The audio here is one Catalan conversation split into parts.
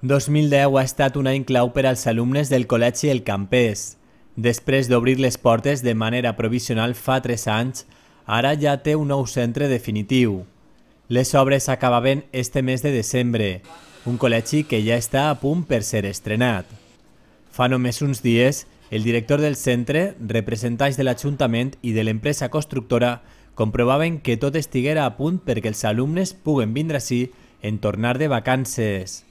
2010 ha estat un any clau per als alumnes del Col·legi El Campés. Després d'obrir les portes de manera provisional fa 3 anys, ara ja té un nou centre definitiu. Les obres acabaven este mes de desembre, un col·legi que ja està a punt per ser estrenat. Fa només uns dies, el director del centre, representants de l'Ajuntament i de l'empresa constructora comprovaven que tot estiguera a punt perquè els alumnes puguen vindre ací en tornar de vacances.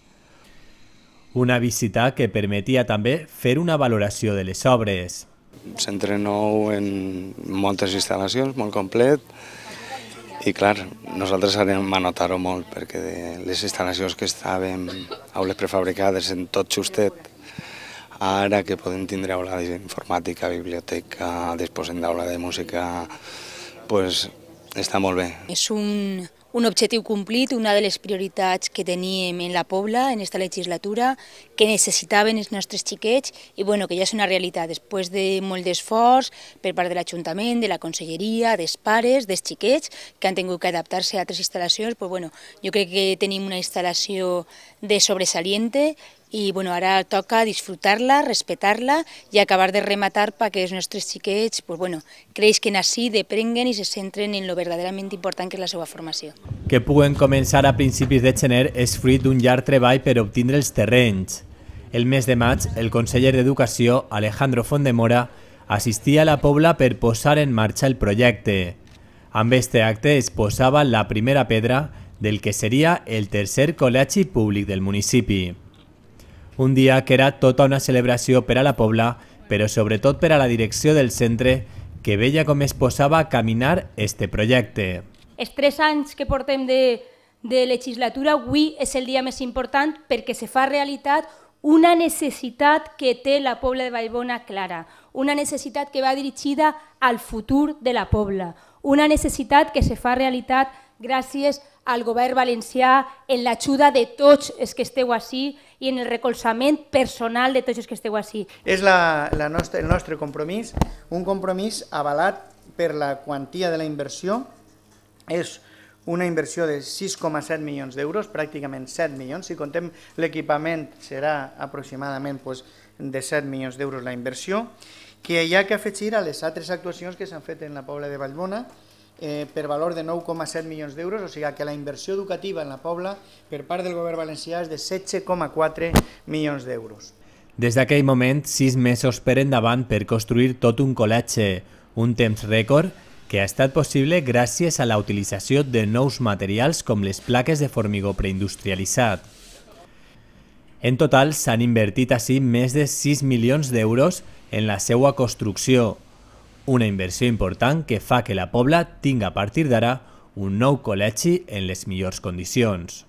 Una visita que permetia també fer una valoració de les obres. Centre nou en moltes instal·lacions, molt complet, i clar, nosaltres anem a notar-ho molt perquè les instal·lacions que estaven aules prefabricades en tot justet, ara que podem tindre aula d'informàtica, biblioteca, disposem d'aula de música, doncs està molt bé. És un objectiu complit, una de les prioritats que teníem en la Pobla en esta legislatura, que necessitaven els nostres xiquets i que ja és una realitat. Després de molt d'esforç per part de l'Ajuntament, de la Conselleria, dels pares, dels xiquets, que han tingut que adaptar-se a altres instal·lacions, jo crec que tenim una instal·lació de sobresaliente i ara toca disfrutar-la, respectar-la i acabar de rematar perquè els nostres xiquets creixen ací, deprenguen i se centren en lo verdaderament important que és la seva formació. Que puguen començar a principis de gener és fruit d'un llarg treball per obtindre els terrenys. El mes de maig, el conseller d'Educació, Alejandro Fondemora, assistia a la Pobla per posar en marxa el projecte. Amb este acte es posava la primera pedra del que seria el tercer col·legi públic del municipi. Un dia que era tota una celebració per a la Pobla, però sobretot per a la direcció del centre, que veia com es posava a caminar este projecte. Els 3 anys que portem de legislatura, avui és el dia més important perquè se fa realitat una necessitat que té la Pobla de Vallbona clara, una necessitat que va dirigida al futur de la Pobla, una necessitat que se fa realitat gràcies al govern valencià, en l'ajuda de tots els que esteu ací i en el recolzament personal de tots els que esteu ací. És el nostre compromís, un compromís avalat per la quantia de la inversió. És una inversió de 6,7 milions d'euros, pràcticament 7 milions. Si contem l'equipament serà aproximadament de 7 milions d'euros la inversió, que hi ha que afegir a les altres actuacions que s'han fet en la Pobla de Vallbona, per valor de 9,7 milions d'euros, o sigui que la inversió educativa en la Pobla per part del govern valencià és de 16,4 milions d'euros. Des d'aquell moment, 6 mesos per endavant per construir tot un col·legi, un temps rècord que ha estat possible gràcies a la utilització de nous materials com les plaques de formigó preindustrialitzat. En total, s'han invertit ací més de 6 milions d'euros en la seva construcció, una inversió important que fa que la Pobla tinga a partir d'ara un nou col·legi en les millors condicions.